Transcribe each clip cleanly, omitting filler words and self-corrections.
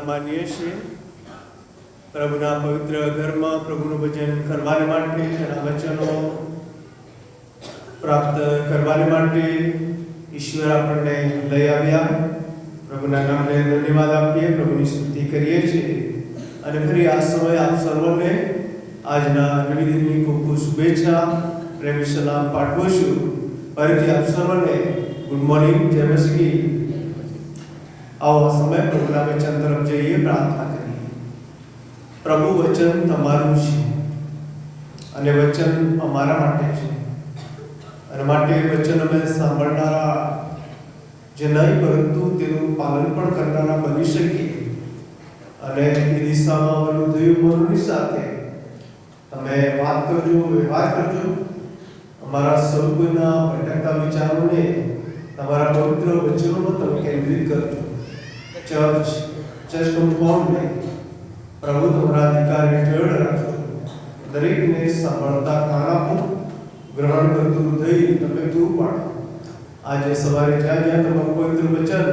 માનીએ છીએ પ્રભુના પવિત્ર ઘરમાં પ્રભુનું ભજન કરવાને માટે તેના વચનો પ્રાપ્ત કરવાને માટે ઈશ્વર આપણને લઈ આવ્યા. પ્રભુના નામને ધન્યવાદ આપીએ, પ્રભુની સ્તુતિ કરીએ છીએ અને ફરી આ સમય આપ સર્વને આજના નવી દિનની ખૂબ ખૂબ શુભેચ્છા પ્રેમી સલામ પાઠવું છું. ફરીથી આપ સર્વને ગુડ મોર્નિંગ, જય મસીહ. આવો સમય પ્રભુના વચન તરફ જઈએ, પ્રાર્થના કરીએ. પ્રભુ વચન તમારું છે અને વચન અમારા માટે છે અને માટે વચન અમે સાંભળનારા જે નહીં પરંતુ તેનું પાલન પણ કરનારા બની શકીએ અને એ દિશામાં અમારું થયું મનની સાથે તમે વાત કરજો, વ્યવહાર કરજો. અમારા સૌ કોઈના ભટકતા વિચારોને તમારા પવિત્ર વચનોમાં તમે કેન્દ્રિત કરજો. ચર્ચ કમ્પાઉન્ડને પ્રભુ તમારા અધિકાર હેઠળ રાખજો. દરેકને સાંભળતા કાન આપો, ગ્રહણ કરતું હૃદય તમે પૂરું પાડો. આજે સવારે જ્યાં જ્યાં તમારું પવિત્ર વચન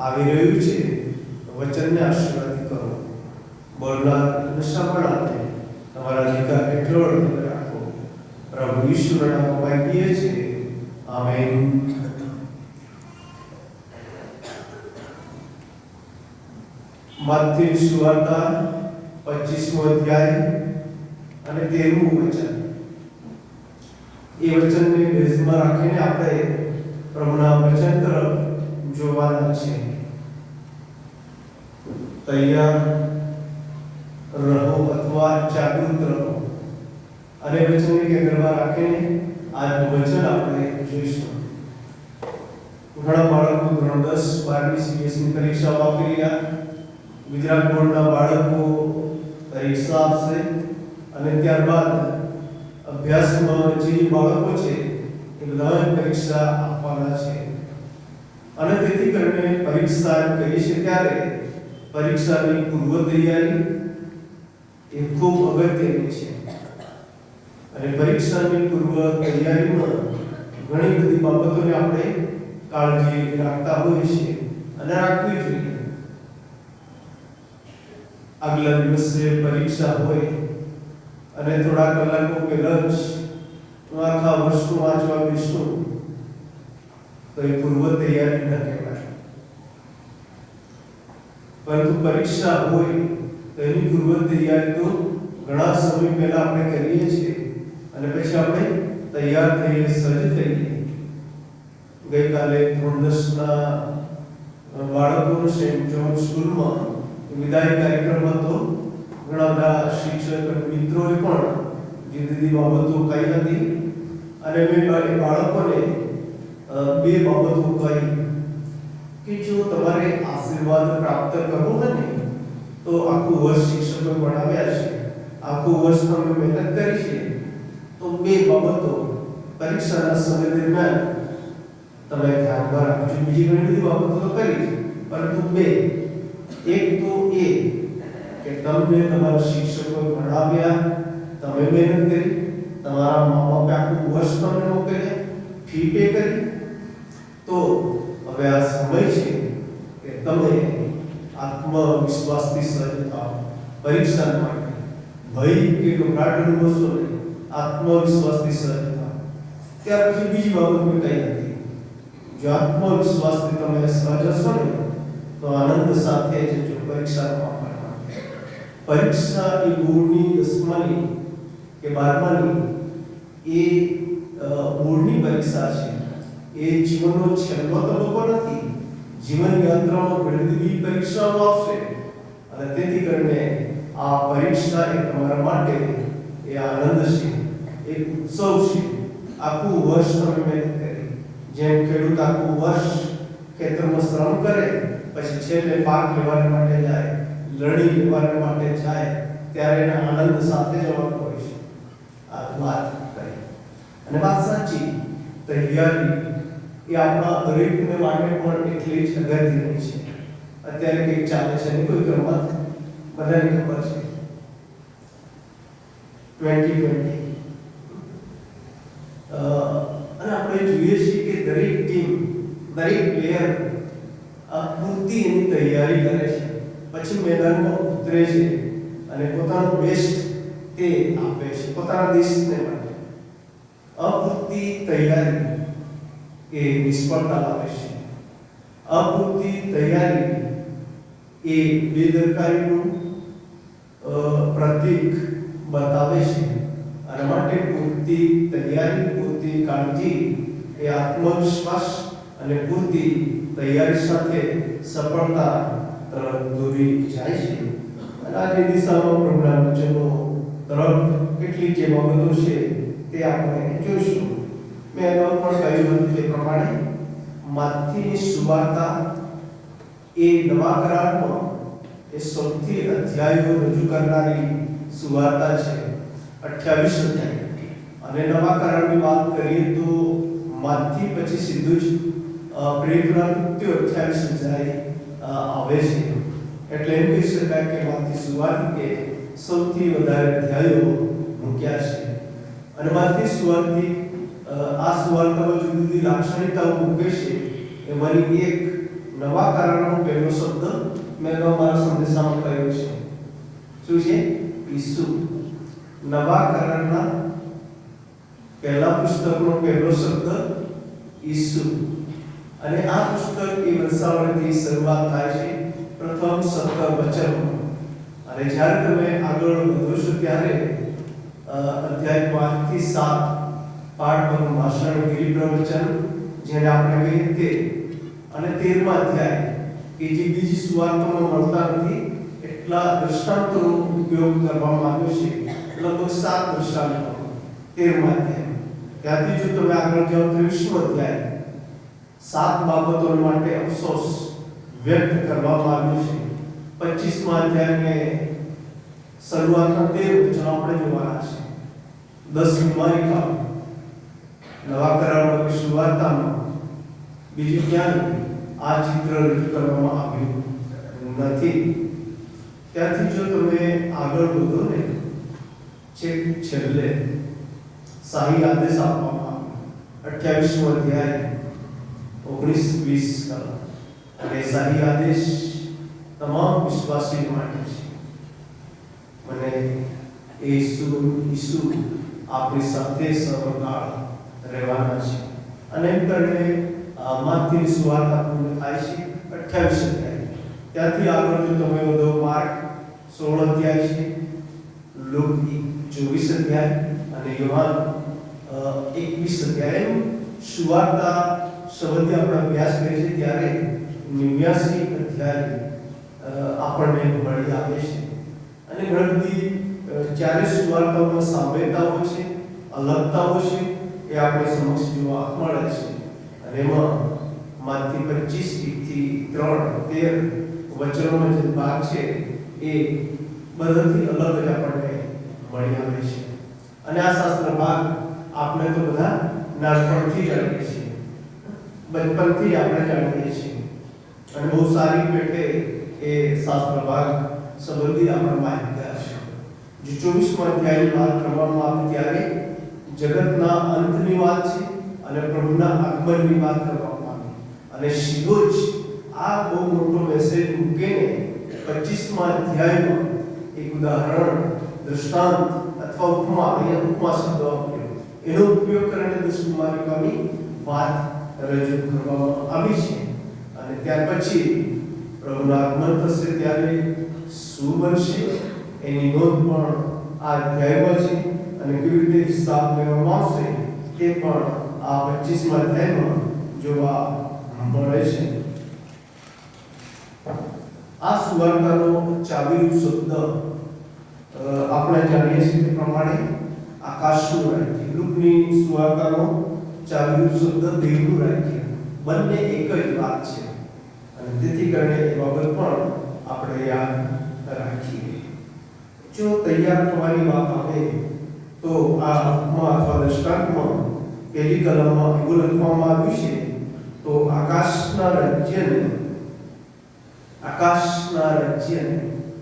આવી રહ્યું છે વચનને આશીર્વાદ કરો. બોલનાર અને સાંભળનારને તમારા અધિકાર હેઠળ તમે રાખો. પ્રભુ ઈશ્વરના નામમાં માંગીએ છીએ, આમેન. મત્તી સુવાર્તા 25મો અધ્યાય અને 13મું વચન. એ વચનને બેઝમાં રાખીને આપણે પ્રભુના વચન તરફ જોવાના છે. તૈયાર રહો અથવા જાગૃત રહો અને વચનને કેન્દ્રમાં રાખીને આજનું વચન આપણે જોઈશું. ઘણા બાળકો ધોરણ 10, 12ની સીબીએસઈ પરીક્ષાઓ આપી રહ્યા. ગુજરાત બોર્ડના બાળકો પરીક્ષા આપશે અને ત્યારબાદ અભ્યાસમાં જે બાળકો છે એ બધા પરીક્ષા આપવાના છે. અને તેથી કરીને પરીક્ષા કહી છે ત્યારે પરીક્ષાની પૂર્વ તૈયારી એ ખૂબ અગત્યની છે અને પરીક્ષાની પૂર્વ તૈયારીમાં ઘણી બધી બાબતોને આપણે કાળજી રાખતા હોઈએ છીએ અને રાખવી જોઈએ. આગલા દિવસે પરીક્ષા હોય અને થોડા કલાકો પહેલા જ આખા વર્ષનું વાંચવા બેસું તો એ પૂર્વ તૈયારી ન કહેવાય. પરંતુ પરીક્ષા હોય તો એની પૂર્વ તૈયારી તો ઘણા સમય પહેલા આપણે કરીએ છીએ અને પછી આપણે તૈયાર થઈએ, સજ્જ થઈએ. ગઈકાલે ધોરણ 10ના બાળકોનું સેન્ટ જોન સ્કૂલમાં વિદાય કાર્યક્રમ હતો. ઘણા બધા શિક્ષક મિત્રોએ પણ જુદી બાબતો કહી હતી અને મેં બાળકોને બે બાબતો કહી કે જો તમારે આશીર્વાદ પ્રાપ્ત કરવો હોય ને તો આખું વર્ષ શિક્ષકો ભણાવ્યા છે, આખું વર્ષ તમે મહેનત કરી છે, તો બે બાબતો પરીક્ષાના સમય દરમિયાન તમે ધ્યાનમાં રાખજો. બીજી ઘણી બધી બાબતો તો કરી છે પરંતુ બે. એક તો એ કે તમને તમારા શિક્ષકો ભણાવ્યા, તમે મહેનત કરી, તમારા મા બાપે આખું વર્ષ તમને મોકલ્યા, ફી પે કરી, તો હવે આ સમય છે કે તમે આત્મવિશ્વાસથી સજ્જ થાઓ પરીક્ષા માટે. ભય કે ગભરાટ અનુભવશો નહીં, આત્મવિશ્વાસથી સજ્જ થાઓ. ત્યાર પછી બીજી બાબત મેં કહી હતી, જો આત્મવિશ્વાસથી તમે સજ્જ હશો ને તો આનંદ સાથે જજો પરીક્ષામાં આપવા માટે. પરીક્ષા એ બોર્ડની 10માની કે 12માની એ બોર્ડની પરીક્ષા છે. એ જીવનનો છેલ્લો તબક્કો નથી. જીવન યાત્રામાં ઘણી બધી પરીક્ષાઓ આવશે અને તેથી કરીને આ પરીક્ષા એ તમારા માટે એ આનંદ છે, એક ઉત્સવ છે. આખું વર્ષ તમે મહેનત કરી, જેમ ખેડૂત આખું વર્ષ ખેતરમાં શ્રમ કરે પછી છેલ્લે પાક લેવા માટે જાય, લણી લેવા માટે જાય, ત્યારે એના આનંદ સાથે જવાનું હોય છે. આ વાત કરી અને વાત સાચી. તૈયારી એ આપણા દરેકને માટે પણ એટલી જ અગત્યની છે. અત્યારે કંઈક ચાલે છે ને કોઈ રમત બધાને ખબર છે 2020 અને આપણે જોઈએ છીએ કે દરેક ટીમ, દરેક પ્લેયર પૂરતી એની તૈયારી કરે છે. પછી મેદાનમાં ઉતરે છે અને પોતાનું બેસ્ટ તે આપે છે પોતાના દેશને માટે. અપૂરતી તૈયારી એ નિષ્ફળતા લાવે છે. અપૂરતી તૈયારી એ બેદરકારીનું પ્રતીક બતાવે છે. અને માટે પૂરતી તૈયારી, પૂરતી કાળજી એ આત્મવિશ્વાસ અને પૂરતી તૈયારી સાથે સફળતા તરફ દોરી જાય છે. અને આ દિશામાં પ્રભુના વચનો તરફ કેટલીક જે બાબતો છે તે આપણે જોઈશું. મેં અગાઉ પણ કહ્યું હતું તે પ્રમાણે માથીની સુવાર્તા એ નવા કરારમાં એ સૌથી અધ્યાયો રજૂ કરનારી સુવાર્તા છે, 28 અધ્યાય. અને નવા કરારની વાત કરીએ તો માથી પછી સીધું જ પ્રેરિતોના કૃત્યો 28 અધ્યાય આવે છે. એટલે એમ કહી શકાય કે માથી સુવાર્તિકે સૌથી વધારે અધ્યાયો મૂક્યા છે. અને માથી સુવાર્તિક આ સુવાર્તામાં જુદી જુદી લાક્ષણિકતાઓ મૂકે છે. એમાંની એક નવા કરારનો પહેલો શબ્દ મેં અગાઉ મારા સંદેશામાં કહ્યું છે. શું છે? ઈસુ. નવા કરારના પહેલા પુસ્તકનો પહેલો શબ્દ ઈસુ. અને આ પુસ્તક એ વંશાવળીથી શરૂઆત થાય છે પ્રથમ 17 વચનો. અને જ્યારે તમે આગળ વધો છો ત્યારે અધ્યાય 5 થી 7 પાઠનું ભાષણ, ગિરી પ્રવચન જેને આપણે કહીએ તે, અને 13મા અધ્યાય કે જે બીજી સુવાર્તામાં મળતા નથી એટલા દૃષ્ટાંતોનો ઉપયોગ કરવામાં આવ્યો છે. લગભગ 7 દૃષ્ટાંતો 13મા અધ્યાય. ત્યાંથી જો તમે આગળ જાઓ 23મો અધ્યાય 7 બાબતો માટે અફસોસ વ્યક્ત કરવામાં આવ્યો છે. 25મા અધ્યાયને શરૂઆતના 13 વચનો આપણે જોવાના છે. 10 મારિકા નવા કરારમાં સુવાર્તામાં બીજું ક્યાં આ ચિત્ર રજૂ કરવામાં આવ્યું નથી. ત્યાંથી જો તમે આગળ વધો ને છેલ્લે શાહી આદેશ આપવામાં આવ્યો 28મો અધ્યાય 19-20 અને શાહી આદેશ તમામ વિશ્વાસીઓ માટે છે. મને ઈસુ આપણી સાથે સર્વકાળ રહેવાના છે. અને એમ કરીને માથીની સુવાર્તા પૂર્ણ થાય છે 28 અધ્યાય. ત્યાંથી આગળ જો તમે વધો માર્ક 16 અધ્યાય છે, લુક 24 અધ્યાય અને યોહાન 21 અધ્યાય. એમ સુવાર્તા સંબંધી આપણે અભ્યાસ કરીએ છીએ ત્યારે 89 અધ્યાય આપણને મળી આવે છે. અને ઘણી બધી 40 સુવાર્તાઓમાં સામ્યતાઓ છે, અલગતાઓ છે એ આપણે સમક્ષ જોવા મળે છે. અને એમાં માથી 25 થી 13 વચનોનો જે ભાગ છે એ બધાથી અલગ જ આપણને મળી આવે છે. અને આ શાસ્ત્ર ભાગ આપણે તો બધા નાનપણથી જાણીએ છીએ, બચપનથી આપણે જાણીએ છીએ. અને બહુ સારી પેટે એ શાસ્ત્ર ભાગ સંબંધી આપણે માહિતગાર છે. જે 24મા અધ્યાયની વાત કરવામાં આવે ત્યારે જગતના અંતની વાત છે અને પ્રભુના આગમનની વાત કરવામાં આવી. અને સીધો જ આ બહુ મોટો મેસેજ મૂકીને 25મા અધ્યાયમાં એક ઉદાહરણ, દૃષ્ટાંત અથવા ઉપમા, અહીંયા ઉપમા શબ્દ વાપર્યો, એનો ઉપયોગ કરીને 10 કુમારિકાની વાત રજૂ કરવામાં આવી છે. અને ત્યાર પછી પ્રભુના આગમન થશે ત્યારે શું બનશે એની નોંધ પણ આ અધ્યાયમાં છે. અને કેવી રીતે હિસાબ લેવામાં આવશે તે પણ આ 25મા અધ્યાયમાં જોવા મળે છે. આ સુવાર્તાનો ચાવીરૂપ શબ્દ આપણે જાણીએ છીએ તે પ્રમાણે આકાશનું રાજ્ય. લુકની સુવાર્તાનો ચાવીરૂપ શબ્દ દેવનું રાજ્ય. બંને એક જ વાત છે. અને તેથી કરીને એ બાબત પણ આપણે યાદ રાખીએ. જો તૈયાર થવાની વાત આવે તો આ ઉપમા અથવા દૃષ્ટાંતમાં પહેલી કલમમાં એવું લખવામાં આવ્યું છે તો આકાશના રાજ્યને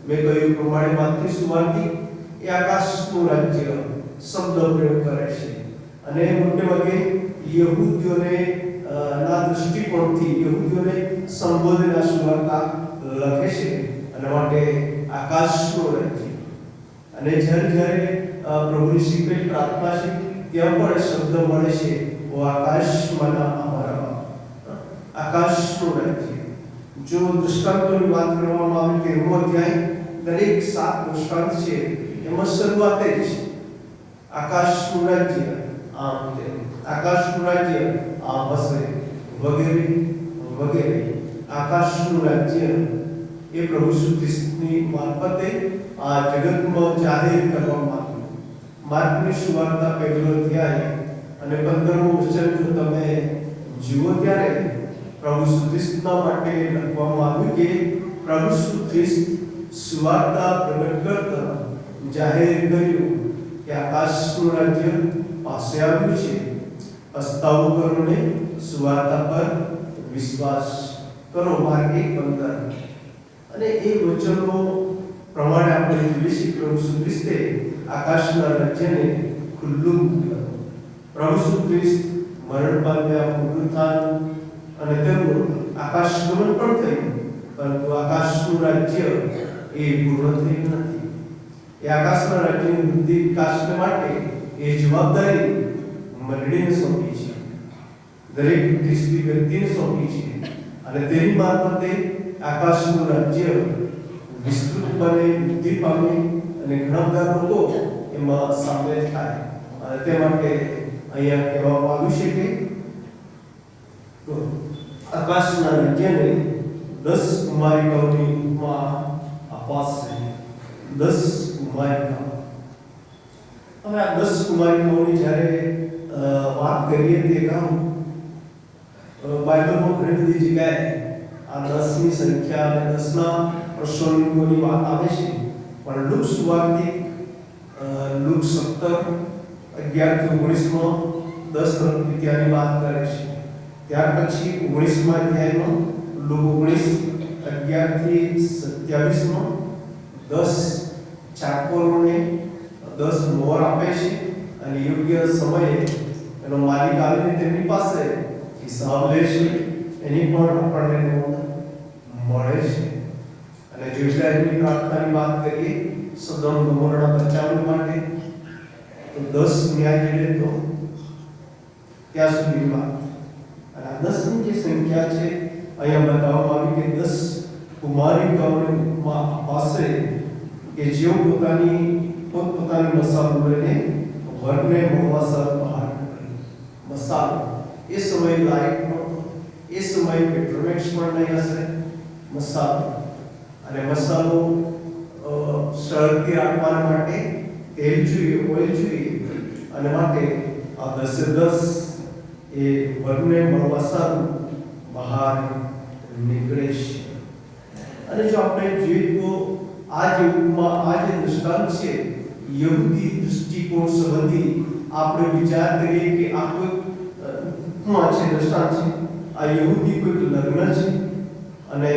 મેં કહ્યું પ્રમાણે માથી સુવાર્તિક એ આકાશનું રાજ્ય શબ્દ પ્રયોગ કરે છે. અને મોટે ભાગે યહૂદીઓને ના દૃષ્ટિકોણથી યહૂદીઓને સંબોધન આ સુવાર્તા લખે છે. અને માટે આકાશનું રાજ્ય. અને જ્યારે જ્યારે પ્રભુની સિક્રેટ પ્રાર્થના છે ત્યાં પણ શબ્દ મળે છે, ઓ આકાશમાંના અમારા બાપ. આકાશનું રાજ્ય. જો દૃષ્ટાંતોની વાત કરવામાં આવે તો 13મો અધ્યાય દરેક 7 દૃષ્ટાંત છે એમાં શરૂઆત જ છે આકાશનું રાજ્ય આમ તેમ, આકાશનું રાજ્ય આમ હશે, વગેરે વગેરે. આકાશનું રાજ્ય એ પ્રભુ ઈસુ ખ્રિસ્તની મારફતે આ જગતમાં જાહેર કરવામાં આવ્યું. માર્કની સુવાર્તા 1લો અધ્યાય અને 15મું વચન જો તમે જુઓ ત્યારે પ્રભુ ઈસુ ખ્રિસ્તના માટે લખવામાં આવ્યું કે પ્રભુ ઈસુ ખ્રિસ્ત સુવાર્તા પ્રગટ કરતા જાહેર કર્યું કે આકાશનું રાજ્ય પાસે આવ્યું છે, પસ્તાવો કરો ને સુવાર્તા પર વિશ્વાસ કરો. માર્ક 1:15. અને એ વચનો પ્રમાણે આપણે જોઈએ છીએ પ્રભુ ઈસુ ખ્રિસ્તે આકાશના રાજ્યને ખુલ્લું મૂક્યું. પ્રભુ ઈસુ ખ્રિસ્ત મરણ પામ્યા, પુનરુત્થાન અને તેમનું આકાશગમન પણ થયું, પરંતુ આકાશનું રાજ્ય એ પૂર્ણ થયું નથી. એ આકાશના રાજ્યની વૃદ્ધિ વિકાસને માટે એ જવાબદારી મંડળીને સોંપી છે, દરેક ખ્રિસ્તી વ્યક્તિને સોંપી છે. અને તેની મારફતે આકાશનું રાજ્ય વિસ્તૃત બને, વૃદ્ધિ પામે અને ઘણા બધા લોકો એમાં સામેલ થાય. અને તે માટે અહીંયા કહેવામાં આવ્યું છે કે આકાશના રાજ્યને 10 કુમારિકાઓની ઉપમા અપાશે. 10 કુમારિકાઓ. હવે આ 10 કુમારિકાઓની જ્યારે વાત કરીએ તે ગામ બાઇબલમાં ઘણી બધી જગ્યાએ આ 10ની સંખ્યા અને 10ના પ્રસંગોની વાત આવે છે. પણ લુક સુવાર્તિક લુક 17:11-19માં 10 રંગપિત્યાની વાત કરે છે. ત્યાર પછી 19મા અધ્યાયમાં લુક 19:11-27માં 10 ચાકોરોને 10 મોહર આપે છે અને યોગ્ય સમયે એનો માલિક આવીને તેમની પાસે હિસાબ લે છે. એની પણ આપણને નોંધ મળે છે. અને જો ઇઝરાયલની પ્રાર્થનાની વાત કરીએ સદોમ ગોમોરના બચાવવા માટે તો 10 ન્યાય મળે તો ત્યાં સુધીની વાત. અને આ 10ની જે સંખ્યા છે અહીંયા બતાવવામાં આવી કે 10 કુમારિકાઓને પાસે કે જેઓ પોતપોતાની મસાલો લઈને વરને મોંમાં સર બહાર નીકળે. મસાલો એ સમયે લાઇટ નહોતો, એ સમયે પેટ્રોમેક્સ પણ નહીં હશે. મસાલો અને મસાલો સળગતી રાખવા માટે તેલ જોઈએ, ઓઇલ જોઈએ. અને માટે આ 10 એ વરને મોંમાં સર બહાર નીકળે છે. અને જો આપણે જોઈએ તો આ જે ઉપમા, આ જે દૃષ્ટાંત છે યહૂદી દૃષ્ટિકોણ સંબંધી આપણે વિચાર કરીએ કે આ કોઈ ઉપમા છે, દૃષ્ટાંત છે. આ યહૂદી કોઈક લગ્ન છે અને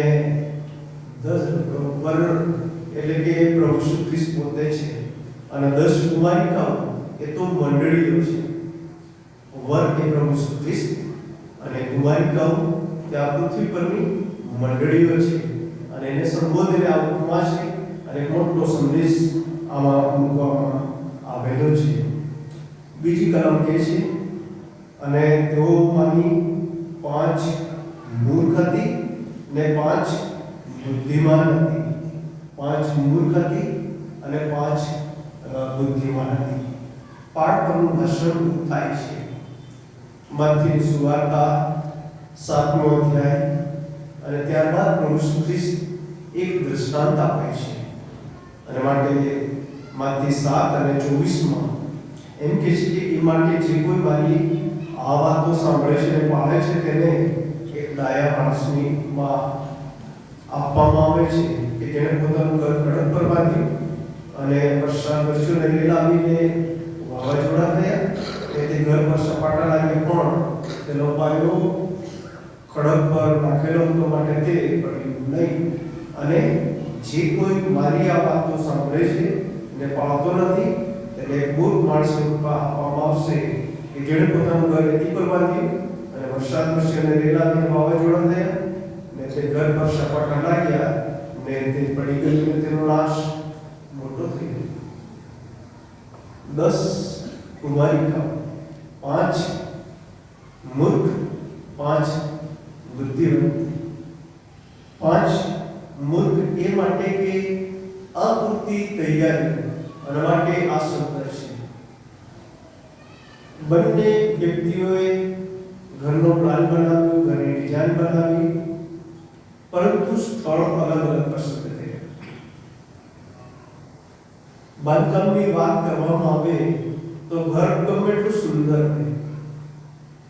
10 વર એટલે કે પ્રભુ ઈસુ ખ્રિસ્ત પોતે છે અને 10 કુમારિકાઓ એ તો મંડળીઓ છે. વર એ પ્રભુ ઈસુ ખ્રિસ્ત અને કુમારિકાઓ તે આ પૃથ્વી પરની મંડળીઓ છે. અને એને સંબોધીને આ ઉપમા છે અને એક મોટો સંદેશ આમાં મૂકવામાં આવેલો છે. બીજી કલમ કે છે અને તેઓમાંની 5 મૂર્ખ હતી ને 5 બુદ્ધિમાન હતી. 5 મૂર્ખ હતી અને 5 બુદ્ધિમાન હતી. પાઠ પરનું ભાષણ પૂરું થાય છે. મત્તીની સુવાર્તા 7મો અધ્યાય અને ત્યારબાદ પ્રભુ ઈસુ ખ્રિસ્ત એક દૃષ્ટાંત આપે છે. અને માટે મત્તી 7 અને 24માં એમ કહે છે કે એ માટે જે કોઈ મારી આ વાતો સાંભળે છે અને પાળે છે તેને એક ડાયા માણસની માં આપવામાં આવે છે કે જેણે પોતાનું ઘર ખડક પર બાંધ્યું અને વર્ષા વર્ષોને રેલાવીને વાવાઝોડા થયા તે ઘર પર સપાટા લાગ્યા પણ તેનો પાયો ખડક પર નાખેલો હતો માટે તે પડ્યું નહીં. અને જે કોઈ મારી આ વાતો સાંભળે છે ને પાળતો નથી તેને મૂર્ખ માણસને આપવામાં આવશે કે જેણે પોતાનું ઘર રેતી પર બાંધ્યું અને વરસાદ વરસ્યો અને રેલાવીને વાવાઝોડા થયા ને તે ઘર પર સપાટા લાગ્યા અને તે પડી ગયું અને તેનો નાશ મોટો થઈ ગયો. 10 કુમારિકાઓ, 5 મૂર્ખ, 5 બુદ્ધિવંત. 5 મૂર્ખ એ માટે કે અપૂરતી તૈયારી અને માટે આ શબ્દ છે. બંને વ્યક્તિઓએ ઘરનો પ્લાન બનાવ્યો, ઘરની ડિઝાઇન બનાવી, પરંતુ સ્થળ અલગ અલગ પસંદ કર્યા. બાંધકામની વાત કરવામાં આવે તો ઘર ગમે એટલું સુંદર હોય,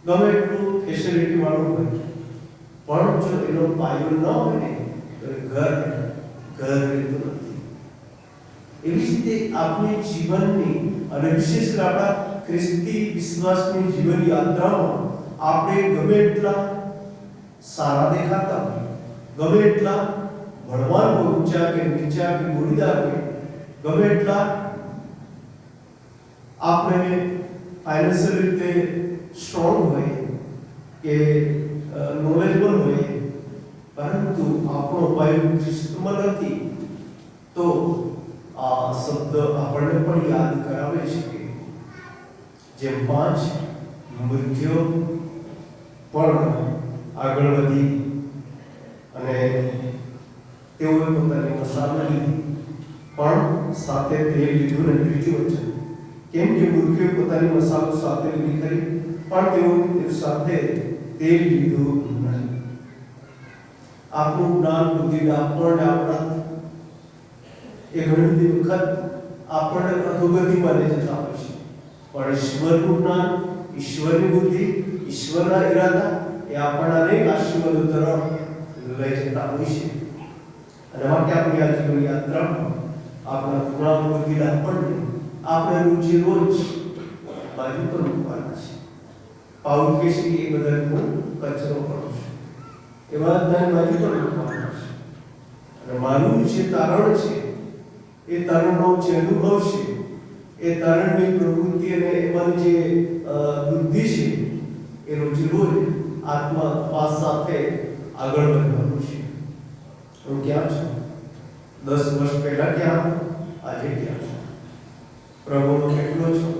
ગમે એટલું ફેસિલિટી વાળું હોય, પણ જો એનો પાયો ન હોય ને તો એ ઘર રહેતું નથી. એવી જ રીતે આપણી જીવનની અને વિશેષ આપણા ખ્રિસ્તી વિશ્વાસની જીવન યાત્રામાં આપણે ગમે એટલા સારા દેખાતા હોય, ગમે એટલા ભણવાન ઊંચા કે નીચા કે બોડીદાર હોય, ગમે એટલા આપણે ફાઇનાન્શિયલ રીતે સ્ટ્રોંગ હોય કે નોલેજબલ હોય, પરંતુ આપણો પાયો ખ્રિસ્તમાં નથી, તો આ શબ્દ આપણને પણ યાદ કરાવે છે કે જેમ 5 મૂર્ખો પણ આગળ વધી અને તેઓએ પોતાની મસાલા લીધી, પણ સાથે તેલ લીધું ને. ત્રીજું વચન, કેમ કે મૂર્ખોએ પોતાની મસાલો સાથે લીધી ખરી, પણ તેઓ સાથે તેલ લીધું નહીં. આપણું જ્ઞાન, બુદ્ધિ, આપણને આપણા એ ઘણી બધી વખત આપણને અધોગતિમાં લઈ જતા હોય છે, પણ ઈશ્વરનું જ્ઞાન, ઈશ્વરની બુદ્ધિ, ઈશ્વરના ઈરાદા એ આપણને અનેક આશીર્વાદો તરફ લઈ જતા હોય છે. અને માટે આપણી આ જીવન યાત્રામાં આપણા જ્ઞાન, બુદ્ધિ, આપણને આપણે રોજે રોજ બાજુ પર મૂકવાના છે. પાઉલ કહે છે કે એ બધા હું કચરો કરું છું, એવા બધાને બાજુ પર મૂકવાના છે. અને મારું જે તારણ છે, એ તારણનો જે અનુભવ છે, એ તારણની પ્રવૃત્તિ અને એમાંની જે બુદ્ધિ છે, એ રોજે રોજ આત્મા તપાસ સાથે આગળ વધવાનું છે. હું ક્યાં છું? 10 વર્ષ પહેલા ક્યાં હતો? આજે ક્યાં છું? પ્રભુનો કેટલો છું?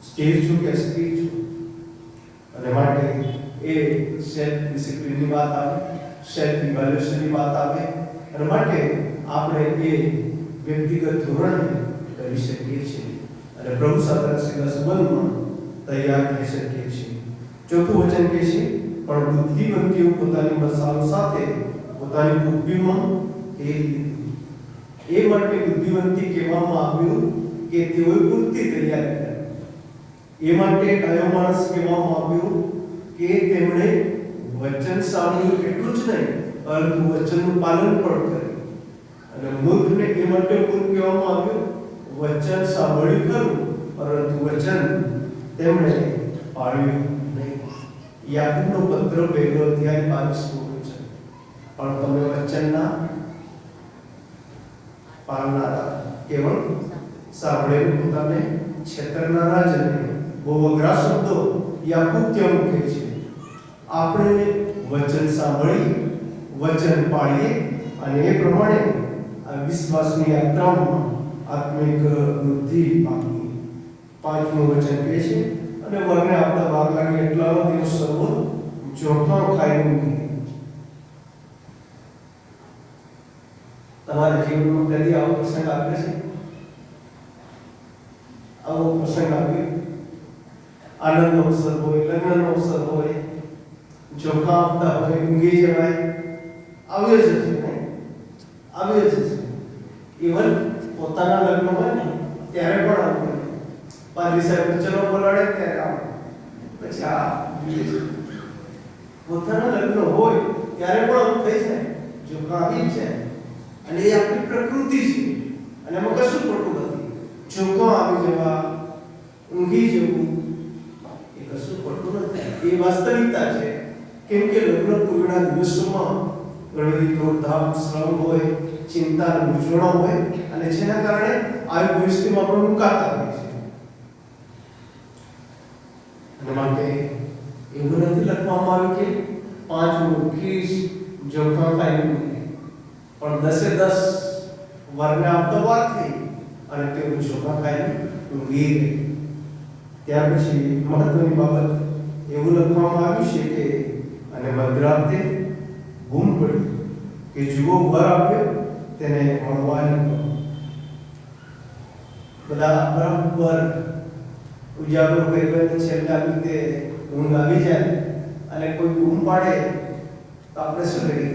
સ્થિર છું કે અસ્થિર છું? અને માટે એ સેલ્ફ ડિસિપ્લિનની વાત આવે, સેલ્ફ ઇવેલ્યુએશનની વાત આવે, અને માટે આપણે એ વ્યક્તિગત ધોરણે કરી શકીએ છીએ અને પ્રભુ સાથે સીધા સંબંધમાં તૈયાર થઈ શકીએ છીએ. ચોથું વચન કહે છે, પણ બુદ્ધિવંતીઓ પોતાની મસાલો સાથે પોતાની કુપ્પીમાં તેલ લીધું. એ માટે બુદ્ધિવંતી કહેવામાં આવ્યું કે તેઓએ પૂરતી તૈયારી કરી. એ માટે કયો માણસ કહેવામાં આવ્યું કે તેમણે વચન સાંભળ્યું એટલું જ નહીં, પરંતુ વચનનું પાલન પણ કર્યું. અને મૂર્ખને એ માટે મૂર્ખ કહેવામાં આવ્યું, વચન સાંભળ્યું ખરું, પરંતુ વચન તેમણે પાળ્યું નહીં. યાકૂબનો પત્ર 1 અધ્યાય 22મું વચન, પણ તમે વચનના પાળનારા, કેવળ સાંભળેલું પોતાને છેતરનારા જ નહીં. બહુ અઘરા શબ્દો યાકૂબ ત્યાં મૂકે છે. આપણે વચન સાંભળી, વચન પાળીએ અને એ પ્રમાણે આ વિશ્વાસની યાત્રામાં આત્મિક વૃદ્ધિ પામીએ. 5મું વચન કહે છે, અને વરને આપણા વાર લાગે એટલામાં તેઓ સર્વ જોખમ ખાઈને મૂકી. તમારા જીવનમાં કદી આવો પ્રસંગ આવ્યો છે? આવો પ્રસંગ આવ્યો? આનંદનો અવસર હોય, લગ્નનો અવસર હોય, જોખમ આપતા હોય, ઊંઘી જવાય, આવ્યો જ છે નહીં? આવ્યો જ છે. ઇવન પોતાના લગ્ન હોય ને ત્યારે પણ આવું. પાદરી સાહેબ ચલો બોલાડે ત્યારે આવું. પછી આ પોતાના લગ્ન હોય ત્યારે પણ આવું થઈ જાય, જોખમ આવી જ જાય. અને એ આપણી પ્રકૃતિ છે અને એમાં કશું ખોટું નથી. જોખમ આવી જવા, ઊંઘી જવું, એ કશું ખોટું નથી. એ વાસ્તવિકતા છે. કેમ કે લગ્ન પૂર્વના દિવસોમાં ઘણી બધી દોડધામ, શ્રમ હોય, ચિંતા, મૂંઝવણો હોય, અને જેના કારણે આવી પરિસ્થિતિમાં આપણે મુકાતા હોઈએ છીએ. અને માટે એવું નથી લખવામાં આવ્યું કે 5 મૂર્ખી જોખમ ખાઈને મૂકે. પણ 10 વરને આવતો વાર થઈ અને તેઓ ચોખા ખાઈને ઊંઘી ગઈ. ત્યાર પછી મહત્વની બાબત એવું લખવામાં આવ્યું છે કે અને મધરાતે બૂમ પડી કે જુઓ વર આવ્યો તેને મળવા નીકળો. બધા બરાબર ઉજાગરો કરીને છેલ્લે આવી રીતે ઊંઘ આવી જાય અને કોઈ બૂમ પાડે તો આપણે શું કરીએ?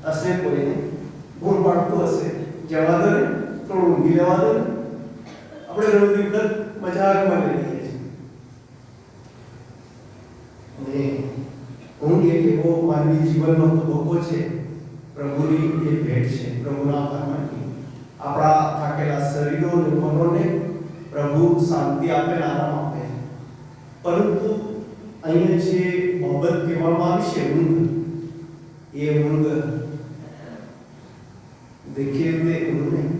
હશે કોઈને બૂમ પાડતું હશે, જવા દો ને, થોડું ઊંઘી લેવા દો ને. આપણે ઘણી વખત મજાકમાં લઈ લઈએ છીએ. અને ઊંઘ એક એવો માનવી જીવનનો તબક્કો છે, પ્રભુની એ ભેટ છે, પ્રભુના આભાર માનીએ. આપણા થાકેલા શરીરો અને મનોને પ્રભુ શાંતિ આપે, આરામ આપે. પરંતુ અહીંયા જે બાબત કહેવામાં આવી છે ઊંઘ, એ ઊંઘ દેખીએ ઊંઘ નહીં,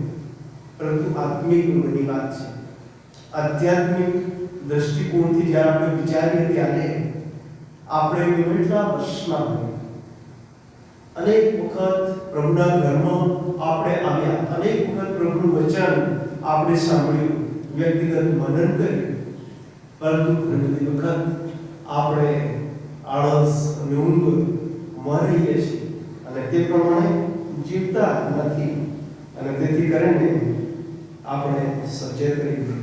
પરંતુ આત્મિક ઊંઘની વાત છે. આધ્યાત્મિક દ્રષ્ટિકોણથી જ્યારે આપણે વિચારીએ ત્યારે આપણે કેટલા વર્ષના હોય, અનેક વખત પ્રભુના ઘરમાં આપણે આવ્યા, અનેક વખત પ્રભુનું વચન આપણે સાંભળ્યું, વ્યક્તિગત મનન કર્યું, પરંતુ ઘણી વખત આપણે આળસ અને ઊંઘ મરીએ છીએ અને તે પ્રમાણે જીવતા નથી. અને તેથી કરીને આપણે સચેત રહીએ.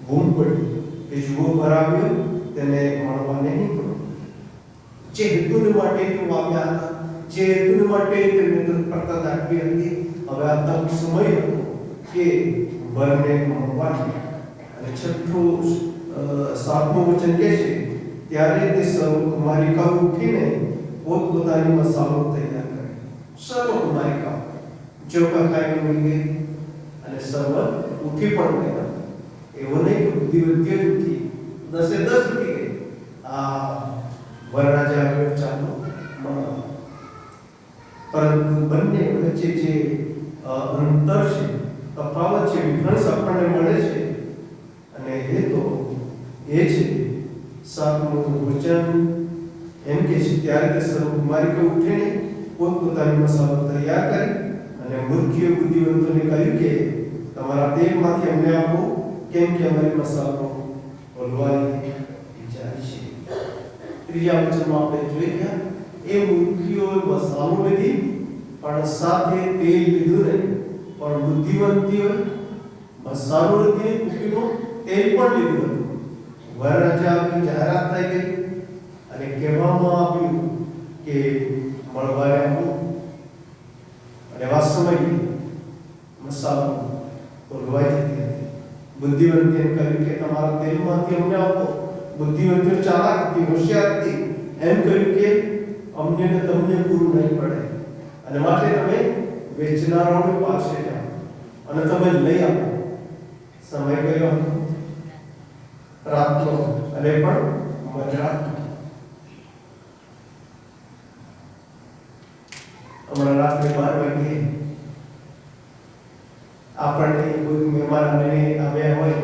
બૂમ પડી કે જુઓ વર આવ્યો તેને મળવાને નીકળો. જે હેતુને માટે તેઓ આવ્યા હતા, જે હેતુને માટે તેમને તત્પરતા દાખવી હતી, હવે આ તક સમય હતો કે વરને મળવાની. અને છઠ્ઠું 7મું વચન કહે છે, ત્યારે તે સર્વકુમારિકાઓ ઉઠીને પોતપોતાની મસાલો તૈયાર કરે. સર્વકુમારિકાઓ ચોખા ખાઈને ઊંઘી ગઈ અને સર્વ ઉઠી પણ ગયા. એવો નહીં કે બુદ્ધિવંતીઓ જ ઉઠી, 10 ઉઠી ગઈ. આ વરરાજા આવ્યો, ચાલો મળો. પરંતુ બંને વચ્ચે જે અંતર છે, તફાવત છે, ડિફરન્સ આપણને મળે છે. અને એ તો એ છે 7મું વચન એમ કે છે, ત્યારે તે સર્વકુમારિકો ઉઠીને પોતપોતાની મસાલો તૈયાર કરી અને મૂર્ખીઓ બુદ્ધિવંતોને કહ્યું કે તમારા તેલમાંથી અમને આપો, કેમ કે અમારી મસાલો ઓલવાની વિચારી છે. ત્રીજા વચનમાં આપણે જોઈ ગયા, એ મૂર્ખીઓએ મસાલો લીધી પણ સાથે તેલ લીધું નહીં, પણ બુદ્ધિવંતીઓએ મસાલો લીધી, કુકીનો તેલ પણ લીધું હતું. વરરાજાની જાહેરાત થઈ ગઈ અને કહેવામાં આવ્યું કે મળવાને આવો. અને એવા સમયે મસાલો ઓલવાઈ જતી હતી. બુદ્ધિવંતીએ કહ્યું કે તમારા તેલમાંથી અમને આપો. બુદ્ધિવંતીઓ ચાલાક હતી, હોશિયાર હતી, એમ કહ્યું કે અમને ને તમને પૂરું નહીં પડે અને માટે તમે વેચનારાઓની પાસે જાઓ અને તમે લઈ આવો. સમય ગયો હતો રાતનો અને પણ મધરાતનો. હમણાં રાત્રે 12 વાગે આપણને કોઈ મહેમાન આવ્યા હોય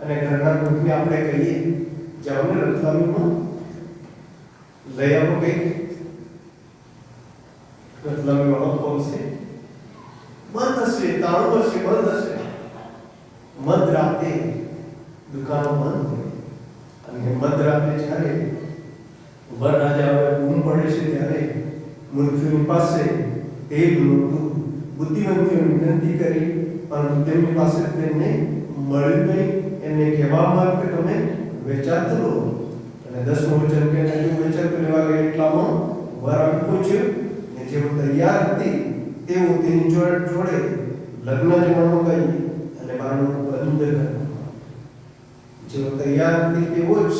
અને ઘરના કોઈને આપણે કહીએ જાઓ ને રતલામીમાં લઈ આવો કંઈક. રતલામી વાળો ખોલશે, બંધ હશે, તાળું હશે, બંધ હશે. મધરાતે દુકાનો બંધ હોય અને મધરાતે જ્યારે વરરાજા બૂમ પડે છે ત્યારે મૂર્ખીઓની પાસે તેલ નહોતું. બુદ્ધિવંતીઓને વિનંતી કરી પરંતુ તેમની પાસે તેમને મળ્યું નહીં. એમને કહેવામાં આવ્યું કે તમે વેચાતું લો. અને 10મું વચન કે વેચાતું લેવા ગયા એટલામાં વર આવી પહોંચ્યો અને જેઓ તૈયાર હતી તેઓ તેની જોડે લગ્ન જમવાનું ગઈ અને બારણું બંધ કર્યું. જેઓ તૈયાર હતી તેઓ જ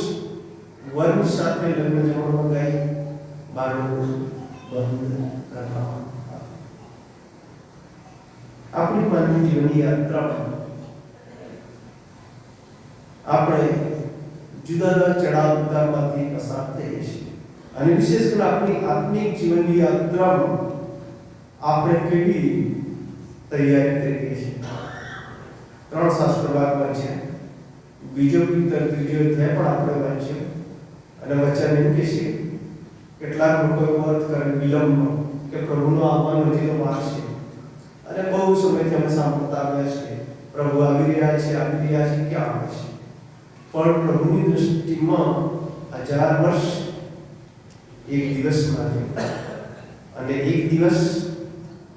વરની સાથે લગ્ન જમવાનું ગઈ, બારણું બંધ કરવામાં. આપણી માનવી જીવનની યાત્રામાં આપણે જુદા જુદા ચડાવ ઉતારમાંથી પસાર થઈએ છીએ અને વિશેષ કરીને આપણી આત્મિક જીવનની યાત્રામાં આપણે કેવી તૈયારી કરીએ છીએ. 3 શાસ્ત્ર ભાગ વાંચ્યા, બીજો પિત્તર 3જો અધ્યાય પણ આપણે વાંચ્યો અને વચન એમ કે છે કેટલાક લોકો અર્થ કરે વિલંબનો કે પ્રભુનો આગમન હજી તો વાર છે. અને બહુ સમયથી અમે સાંભળતા આવ્યા છે, પ્રભુ આવી રહ્યા છે, ક્યાં આવે છે? પણ પ્રભુની દૃષ્ટિમાં 1000 વર્ષ એક દિવસમાં છે, અને એક દિવસ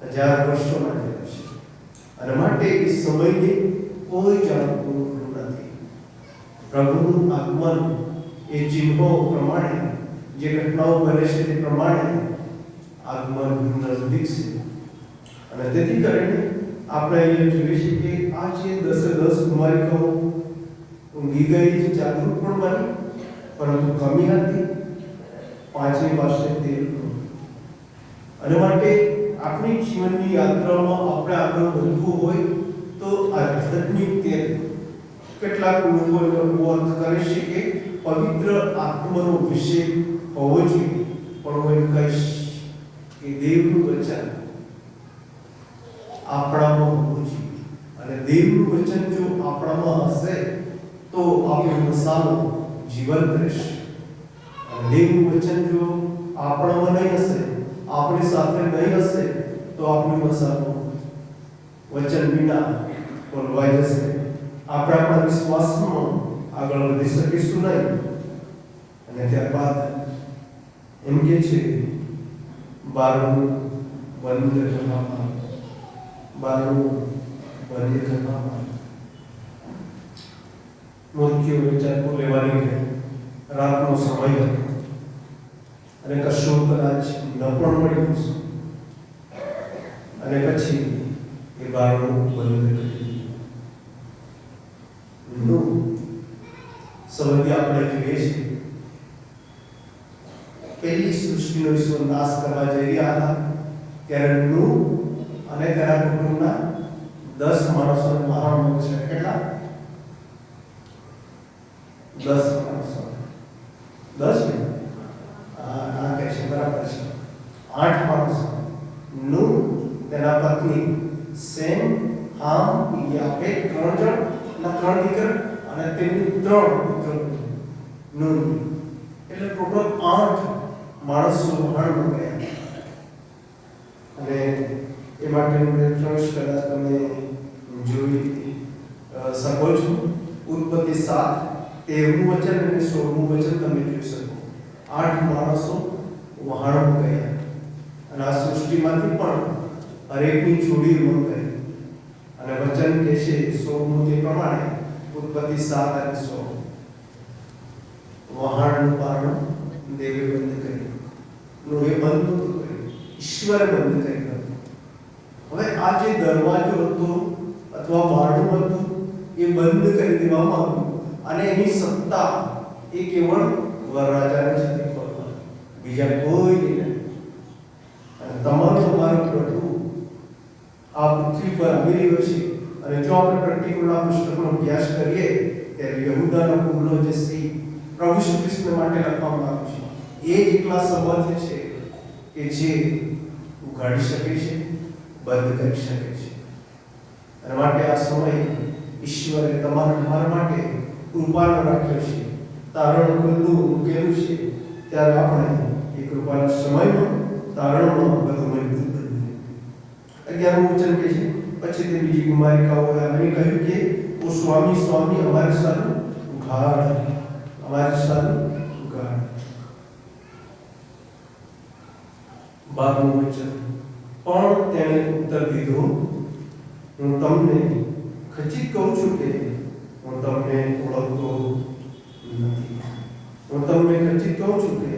1000 વર્ષોમાં છે. અને માટે એ સમયને કોઈ જાણતું નથી. પ્રભુનું આગમન એ ચિહ્નો પ્રમાણે, જે ઘટનાઓ બને છે તે પ્રમાણે આગમન નજદીક છે. અને તેથી કરીને આપણે અહીંયા જોઈએ છીએ કે આ જે 10 કુમારિકાઓ ઊંઘી ગઈ, જાગૃત પણ બની, પરંતુ કમી હતી, 5મી પાસે તેલ. અને માટે આપણી જીવનની યાત્રામાં આપણે આગળ વધવું હોય તો આધ્યાત્મિક તેલ, કેટલાક લોકો એનો અર્થ કરે છે કે પવિત્ર આત્માનો વિષય હોવો જોઈએ. પણ હું એમ કહીશ કે દેવનું વચન આપણામાં હોવું જોઈએ. અને દેવનું વચન જો આપણામાં હશે તો આપણો મસાલો જીવંત રહેશે. અને દેવનું વચન જો આપણામાં નહીં હશે, આપણી સાથે નહીં હશે, તો આપણું મસાલો વચન વિના બોલવાઈ જશે. આપણે આપણા વિશ્વાસમાં આગળ વધી શકીશું નહીં. અને ત્યારબાદ એમ કે છે, બારણું બંધ કરવામાં, મૂર્તિઓ વિચારકો લેવાની છે. રાતનો સમય હતો અને કશું કદાચ ન પણ મળ્યું. અને પછી એ બારણું બંધ કર્યું. સમય આપણે જોઈએ છીએ, પહેલી સૃષ્ટિનો ઈશ્વર નાશ કરવા જઈ રહ્યા હતા ત્યારે નૂહ અને તેના કુટુંબના 10 માણસોને મારવાનું છે. કેટલા? 10 માણસો. 10 ને આ કહે છે બરાબર છે. 8 માણસો. નૂહ, તેના પત્ની સેમ, હામ, યાફેત, 3 જણ, 3 દીકરા અને તેમની 3 પુત્રો. નૂહ એટલે ટોટલ 8 માણસો મરણમાં ગયા. અને એ માટેનું રેફરન્સ કદાચ તમે જોઈ શકો છો. ઉત્પત્તિ 7:13 વચન અને 16 વચન તમે જોઈ શકો. 8 માણસો વહાણમાં ગયા. અને આ સૃષ્ટિમાંથી પણ હરેકની જોડી ઉમંગ કરી. અને વચન કહે છે 16 તે પ્રમાણે, ઉત્પત્તિ 7 અને 16, વહાણનું બારણું દેવે બંધ કર્યું. નોહે બંધ નહોતું કર્યું, ઈશ્વરે બંધ કર્યું. હવે આ જે દરવાજો હતો અથવા બારણું હતું એ બંધ કરી દેવામાં આવ્યું. અને એની સત્તા એ કેવળ વરરાજાને જ હતી, બીજા કોઈ નહીં. અને તમારું પ્રભુ આ પૃથ્વી પર આવી રહ્યો છે. અને જો આપણે પ્રેક્ટિકલ આ પુસ્તકનો અભ્યાસ કરીએ ત્યારે યહૂદાનો પુરનો જે સી પ્રભુ શ્રી કૃષ્ણ માટે લખવામાં આવ્યું છે, એ જ એટલા સમર્થ છે કે જે ઉઘાડી શકે છે, બંધ કરી શકે છે. અને માટે આ સમય ઈશ્વરે તમારા માટે કૃપાનો રાખ્યો છે. તારણ ખુલ્લું મૂકેલું છે. ત્યારે આપણે એ કૃપાના સમયમાં તારણમાં બધું મજબૂત બનવું. 11મું વચન કહે છે, પછી તે બીજી કુમારિકાઓએ અમને કહ્યું કે ઓ સ્વામી, સ્વામી, અમારી સામે ઉઘાડ, અમારી સામે ઉઘાડ. 12મું વચન, પણ તેણે ઉત્તર દીધો, હું તમને ખચિત કહું છું કે હું તમને ઓળખતો નથી. હું તમને ખચિત કહું છું કે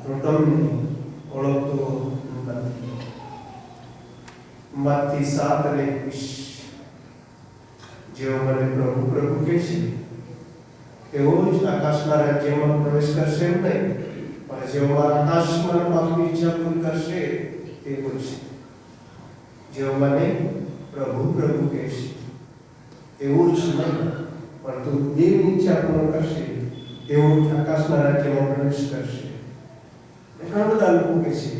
હું તમને ઓળખતો નથી. માથી 7:21, જેઓ મને પ્રભુ પ્રભુ કહે છે તેઓ જ આકાશના રાજ્યમાં પ્રવેશ કરશે નહીં, પણ જેઓ મારા આકાશમાં પાપની ઈચ્છા પૂરી કરશે તેઓ જ. જેઓ મને પ્રભુ પ્રભુ કહે છે તેઓ જ નહીં, પરંતુ દેવની ઈચ્છા પૂર્ણ કરશે તેઓ જ આકાશના રાજ્યમાં પ્રવેશ કરશે. ઘણા બધા લોકો કહે છે,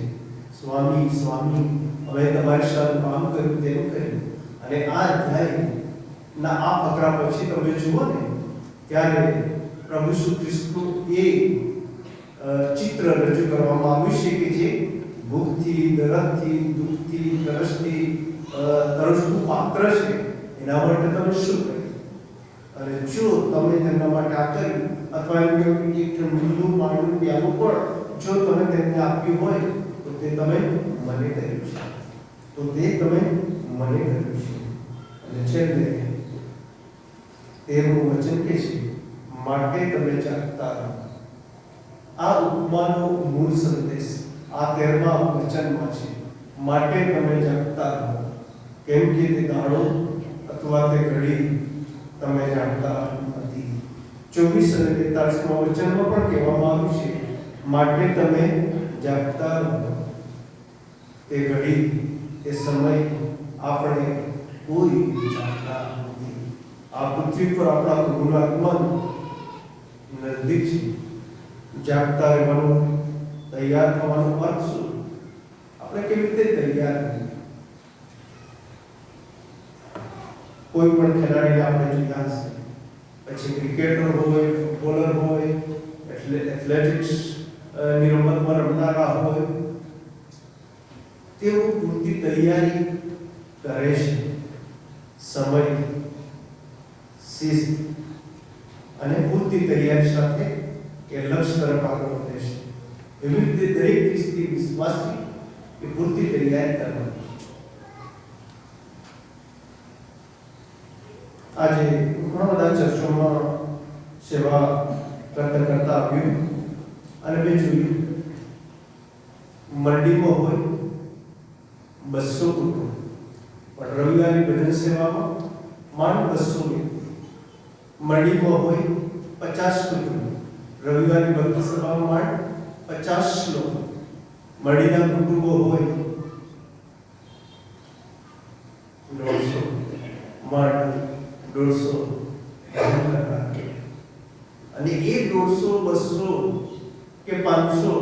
સ્વામી, સ્વામી, અમે તમારી સાથે કામ કર્યું, તેનું કર્યું. અને આ અધ્યાયના આ ફકરા પછી તમે જુઓ ને ત્યારે પ્રભુ શ્રી ખ્રિસ્તનું એ ચિત્ર રજૂ કરવામાં આવ્યું છે કે જે ભૂખથી, દરદથી, દુઃખથી, તરસનું પાત્ર છે, એના માટે તમે શું કર્યું? અને જો તમે તેમના માટે આ કર્યું, અથવા એમ કહ્યું કે એક મીઠું પાણીનું પ્યાલું પણ જો તમે તેમને આપ્યું હોય તો તે તમે મને કર્યું છે, તો તે તમે મને કર્યું છે. અને છેલ્લે 13મું વચન કે છે, માટે તમે જાગતા રહો. આ ઉપમાનો મૂળ સંદેશ આ 13મા વચનમાં છે, માટે તમે જાગતા રહો, કેમ કે તે દાડો અથવા તે ઘડી તમે જાણતા નથી. 24 અને 43મા વચનમાં પણ કહેવામાં આવ્યું છે, માટે તમે જાગતા રહો. તે ઘડી, તે સમય આપણે કોઈ જાણતા નથી. આ પૃથ્વી પર આપણા પ્રભુનું આગમન નજદીક છે. જાગતા રહેવાનું, તૈયાર થવાનું અર્થ શું? આપણે કેવી રીતે તૈયાર રહીએ? કોઈ પણ ખેલાડીને આપણે જોયા હશે, પછી ક્રિકેટર હોય, ફૂટબોલર હોય, એથ્લેટિક્સ ની રમતમાં રમનારા હોય, તેઓ પૂરતી તૈયારી કરે છે. સમય, શિસ્ત અને પૂરતી તૈયારી સાથે એ લક્ષ્ય તરફ આગળ વધે છે. એવી રીતે દરેક વિશ્વાસી એ પૂરતી તૈયારી કરવાની. આજે ઘણા બધા ચર્ચોમાં સેવા કરતા આવ્યું અને મેં જોયું, મંડીમાં હોય 200 કુટુંબ, પણ રવિવારની ભજન સેવામાં માંડ 200 લોકો. મંડીમાં હોય 50 કુટુંબ, રવિવારની ભક્તિ સભામાં માંડ 50 લોકો. મંડીના કુટુંબો હોય 150, માંડ 150. અને એ 150, 200 કે 500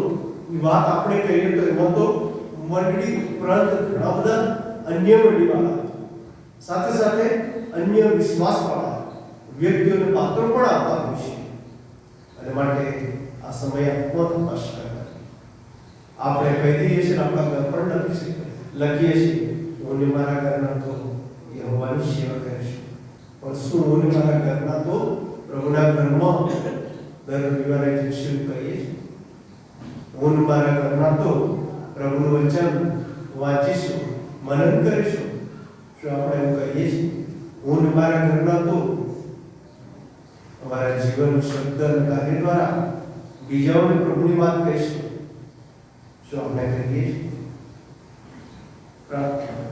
ની વાત આપણે કહીએ તો એમાં તો મંડળી ઉપરાંત ઘણા બધા અન્ય મંડળીવાળા, સાથે સાથે અન્ય વિશ્વાસવાળા વ્યક્તિઓને પાત્ર પણ આપતા હોય છે. અને માટે આ સમય આત્મતપાસ કરવા આપણે કહી દઈએ છીએ, આપણા ઘર પણ લખીએ છીએ, હું ને મારા ઘરના તો યહોવાની સેવા કરીશું. પણ શું હું ને મારા ઘરના તો પ્રભુના ઘરમાં દર રવિવારે જઈશું કહીએ છીએ? હું ને મારા ઘરના તો પ્રભુનું વચન વાંચીશું, મનન કરીશું. શું આપણે એવું કહીએ છીએ? હું ને મારા ઘરના તો અમારા જીવન, શબ્દ અને કાર્ય દ્વારા બીજાઓને પ્રભુની વાત કહીશું. શું આપણે કહીએ છીએ? પ્રાર્થના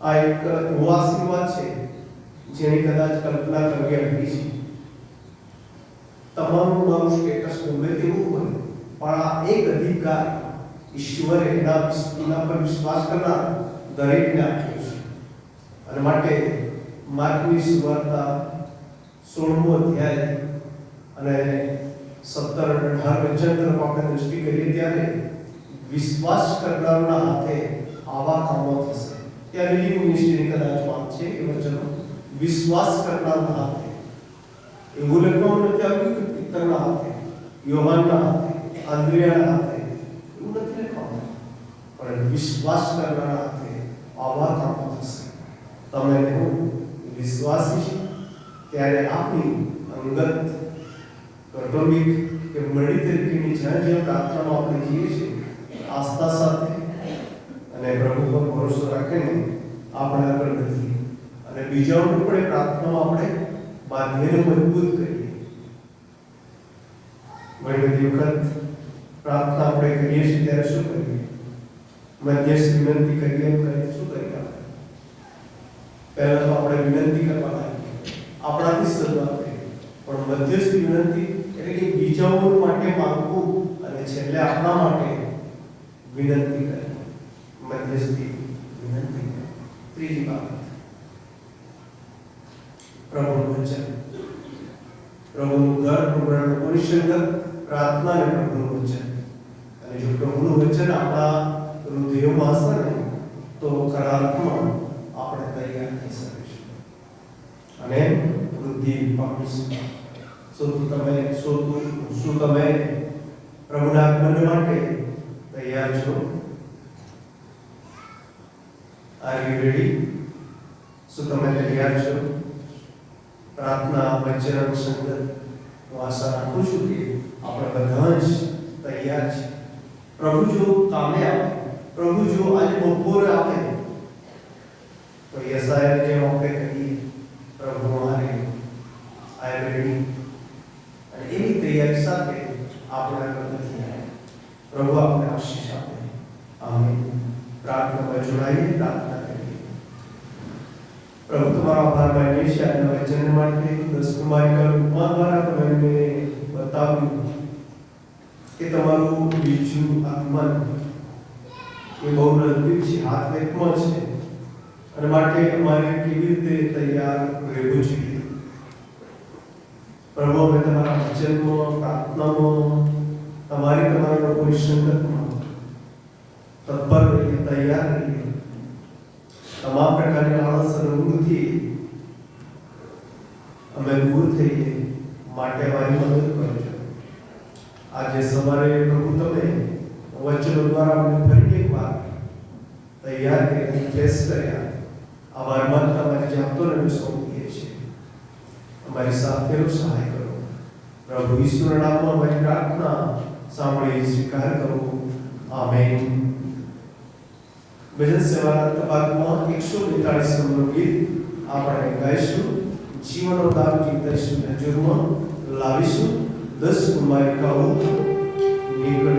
આ એક એવો આશીર્વાદ છે જેની કદાચ કલ્પના કરવી અઘરી છે. તમારું મારું સ્ટેટસ ગમે તેવું હોય, પણ આ એક અધિકાર ઈશ્વરે એના પર વિશ્વાસ કરનાર દરેકને આપ્યો છે. અને માટે માર્કની સુવાર્તા 16મો અધ્યાય અને 17-18 વચન તરફ આપણે દૃષ્ટિ કરીએ ત્યારે વિશ્વાસ કરનારના હાથે આવા કામો થશે. ત્યાં લીલી મિનિસ્ટ્રીની કદાચ વાત છે એ વચનો, વિશ્વાસ કરનારના હાથે. એવું લખવામાં નથી આવ્યું કે પિત્તરના હાથે, યોહાનના હાથે, આંદ્રિયાના હાથે, એવું નથી લખવામાં, પણ વિશ્વાસ કરનારના હાથે આવા કામો થશે. તમે હું વિશ્વાસી છે ત્યારે આપણી અંગત, કૌટુંબિક કે મંડળી તરીકેની જ્યાં પ્રાર્થનામાં આપણે જઈએ છીએ, આસ્થા સાથે અને પ્રભુ પર ભરોસો રાખીને આપણે આગળ વધીએ અને બીજાઓને પણ પ્રાર્થનામાં આપણે બાંધીને મજબૂત કરીએ. ઘણી બધી વખત પ્રાર્થના આપણે કરીએ છીએ ત્યારે શું કરીએ? મધ્યસ્થ વિનંતી કરીએ શું કરીએ? પહેલા તો આપણે વિનંતી કરવા લાગીએ, આપણાથી શરૂઆત કરીએ, પણ મધ્યસ્થ વિનંતી એટલે કે બીજાઓ માટે માંગવું અને છેલ્લે આપણા માટે વિનંતી કરવી. મધ્યસ્થી વિનંતી. ત્રીજી બાબત, પ્રભુનું વચન. પ્રભુનું ઘર, પ્રભુનું પરિષદ, પ્રાર્થના અને પ્રભુનું વચન. અને જો પ્રભુનું વચન આપણા હૃદયોમાં હશે ને તો ખરા અર્થમાં આપણે તૈયાર થઈ શકીશું અને વૃદ્ધિ પામીશું. શું તમે પ્રભુના આગમન માટે તૈયાર છો? Are you ready? શું તમે તૈયાર છો? પ્રાર્થના વચન સંગત હું આશા રાખું છું કે આપણે બધા જ તૈયાર છે. પ્રભુ જો કામે આવે, પ્રભુ જો આજે બપોરે આવે તો યશાયાને જેમ આપણે કહીએ, પ્રભુ મારે આઈ એમ રેડી, અને એની તૈયારી સાથે આપણે આગળ નથી આવ્યા. પ્રભુ આપણે આશીષ આપે. આમીન. પ્રાર્થનામાં જોડાઈએ, પ્રાર્થના કરીએ. પ્રભુ તમારો આભાર માનીએ છીએ આજના વચન માટે. દસકુમારિકા ઉપમા દ્વારા તમે અમને બતાવ્યું કે તમારું બીજું આગમન એ બહુ નજીક છે, હાથ વેકમાં છે, અને માટે અમારે કેવી રીતે તૈયાર રહેવું જોઈએ. પ્રભુ અમે તમારા વચનમાં, પ્રાર્થનામાં, તમારા લોકોની સંગતમાં તત્પર રહીએ, તૈયાર રહીએ. તમામ પ્રકારની આળસ અને ઊંઘથી અમે દૂર થઈએ માટે અમારી મદદ કરજો. આજે સવારે પ્રભુ તમે વચનો દ્વારા અમને ફરી એકવાર તૈયાર કર્યા, ફેસ કર્યા. આભાર માન તમારી જાતોને અમે સોંપીએ છીએ. અમારી સાથેનો સહાય કરો. પ્રભુ ઈશ્વરના નામમાં અમારી પ્રાર્થના સાંભળી સ્વીકાર કરો. આમેન. ભજન સેવાના તપાકમાં 142 નંબરનું ગીત આપણે ગાઈશું. જીવનોદાન ગીત નજરમાં લાવીશું. 10 કુમારિકાઓ નીકળે